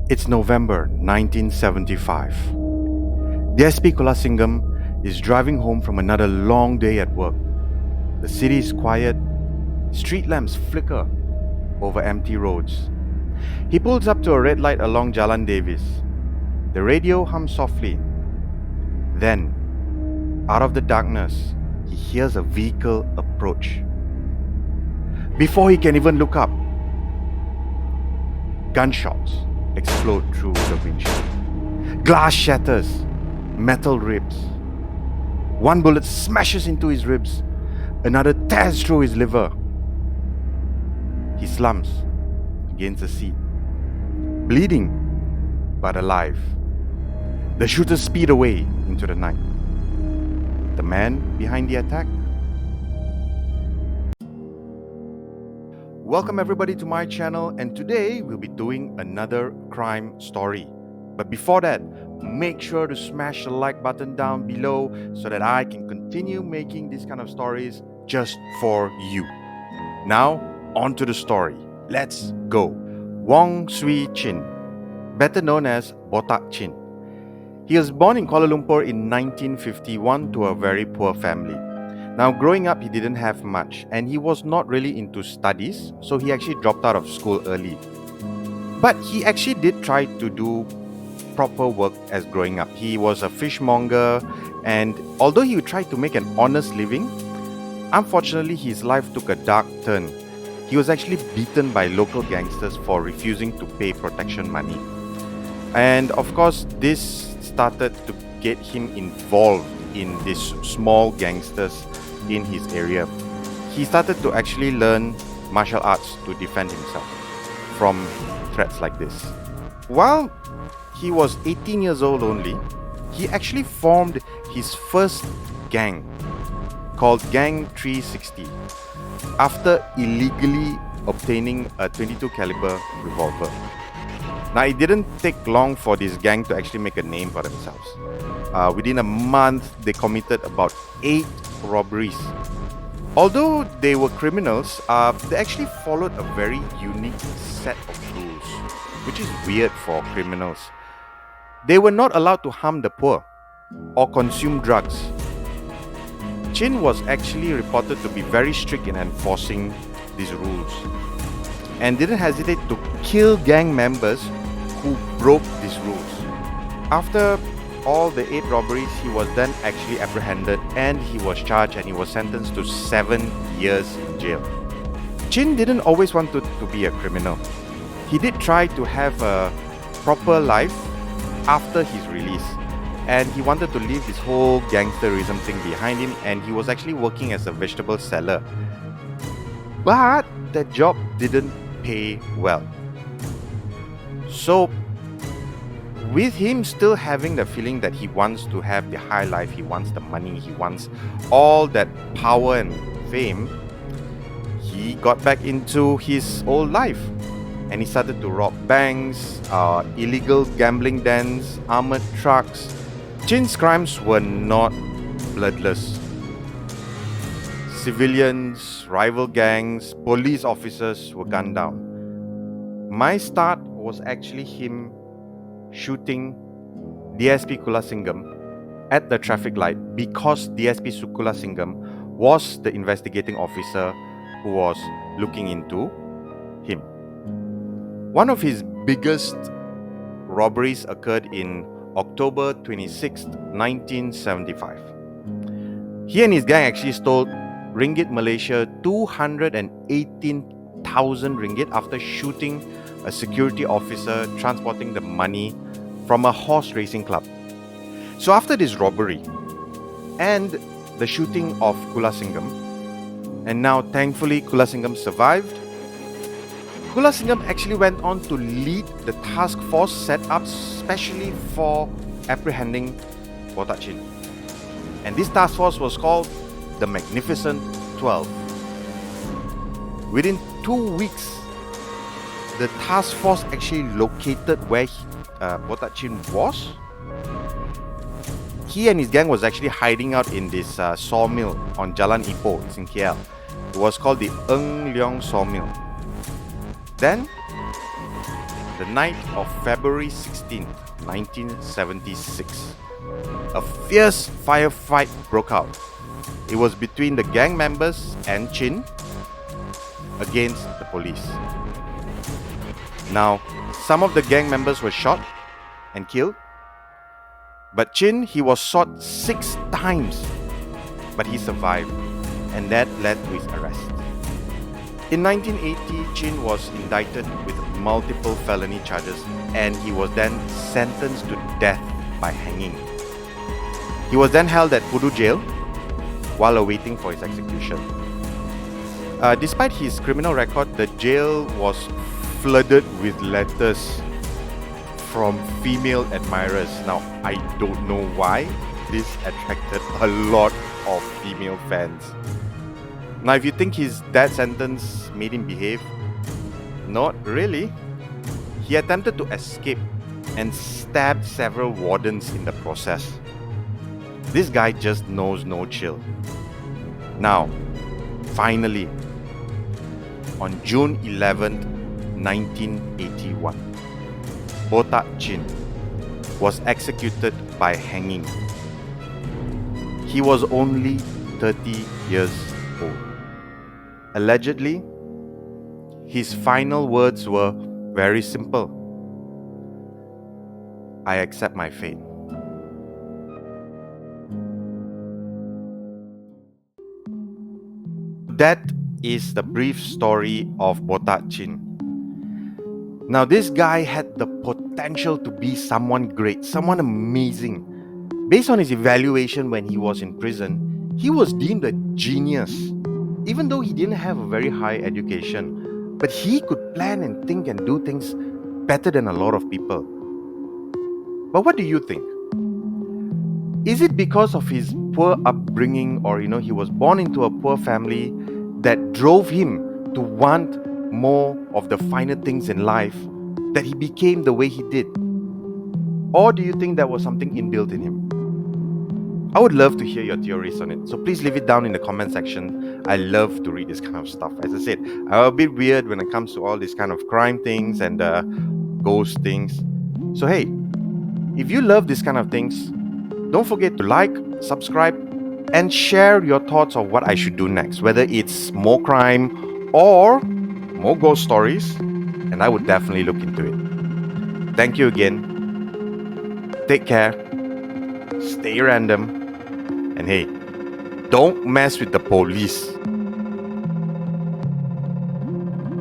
It's November 1975. DSP Kulasingham is driving home from another long day at work. The city is quiet, street lamps flicker over empty roads. He pulls up to a red light along Jalan Davis. The radio hums softly. Then, out of the darkness, he hears a vehicle approach. Before he can even look up, gunshots explode through the windshield. Glass shatters, metal rips. One bullet smashes into his ribs, another tears through his liver. He slumps against the seat, bleeding but alive. The shooters speed away into the night. The man behind the attack? Welcome everybody to my channel, and today we'll be doing another crime story. But before that, make sure to smash the like button down below so that I can continue making these kind of stories just for you. Now, on to the story. Let's go. Wong Swee Chin, better known as Botak Chin. He was born in Kuala Lumpur in 1951 to a very poor family. Now, growing up, he didn't have much, and he was not really into studies, so he actually dropped out of school early. But he actually did try to do proper work as growing up. He was a fishmonger, and although he tried to make an honest living, unfortunately, his life took a dark turn. He was actually beaten by local gangsters for refusing to pay protection money. And of course, this started to get him involved in these small gangsters in his area. He started to actually learn martial arts to defend himself from threats like this. While he was 18 years old only, he actually formed his first gang called Gang 360 after illegally obtaining a 22 caliber revolver. Now, it didn't take long for this gang to actually make a name for themselves. Within a month, they committed about 8 robberies. Although they were criminals, they actually followed a very unique set of rules, which is weird for criminals. They were not allowed to harm the poor or consume drugs. Chin was actually reported to be very strict in enforcing these rules and didn't hesitate to kill gang members who broke these rules. After all the 8 robberies, he was then actually apprehended and he was charged and he was sentenced to 7 years in jail. Chin didn't always want to be a criminal. He did try to have a proper life after his release, and he wanted to leave this whole gangsterism thing behind him, and he was actually working as a vegetable seller. But that job didn't pay well. So with him still having the feeling that he wants to have the high life, he wants the money, he wants all that power and fame, he got back into his old life and he started to rob banks, illegal gambling dens, armored trucks. Chin's crimes were not bloodless. Civilians, rival gangs, police officers were gunned down. My start was actually him shooting DSP Kulasingham at the traffic light because DSP Kulasingham was the investigating officer who was looking into him. One of his biggest robberies occurred in October 26, 1975. He and his gang actually stole ringgit Malaysia 218,000 ringgit after shooting a security officer transporting the money from a horse racing club. So after this robbery and the shooting of Kulasingham, and now thankfully Kulasingham survived, Kulasingham actually went on to lead the task force set up specially for apprehending Botak Chin. And this task force was called the Magnificent 12. Within 2 weeks, the task force actually located where Botak Chin was. He and his gang was actually hiding out in this sawmill on Jalan Ipoh, it's in KL. It was called the Ng Leong Sawmill. Then, the night of February 16th, 1976, a fierce firefight broke out. It was between the gang members and Chin against the police. Now, some of the gang members were shot and killed, but Chin, he was shot 6 times, but he survived, and that led to his arrest. In 1980, Chin was indicted with multiple felony charges, and he was then sentenced to death by hanging. He was then held at Pudu jail while awaiting for his execution. Despite his criminal record, the jail was flooded with letters from female admirers. Now, I don't know why this attracted a lot of female fans. Now, if you think his death sentence made him behave, not really. He attempted to escape and stabbed several wardens in the process. This guy just knows no chill. Now, finally, on June 11th, 1981, Botak Chin was executed by hanging. He was only 30 years old. Allegedly, his final words were very simple: I accept my fate. That is the brief story of Botak Chin. Now, this guy had the potential to be someone great, someone amazing. Based on his evaluation when he was in prison, he was deemed a genius, even though he didn't have a very high education. But he could plan and think and do things better than a lot of people. But what do you think? Is it because of his poor upbringing, or he was born into a poor family, that drove him to want more of the finer things in life, that he became the way he did? Or do you think that was something inbuilt in him? I would love to hear your theories on it, so please leave it down in the comment section. I love to read this kind of stuff. As I said, I'm a bit weird when it comes to all these kind of crime things and ghost things. So hey, if you love this kind of things, don't forget to like, subscribe, and share your thoughts of what I should do next, whether it's more crime or more ghost stories, and I would definitely look into it. Thank you again. Take care. Stay random. And hey, don't mess with the police.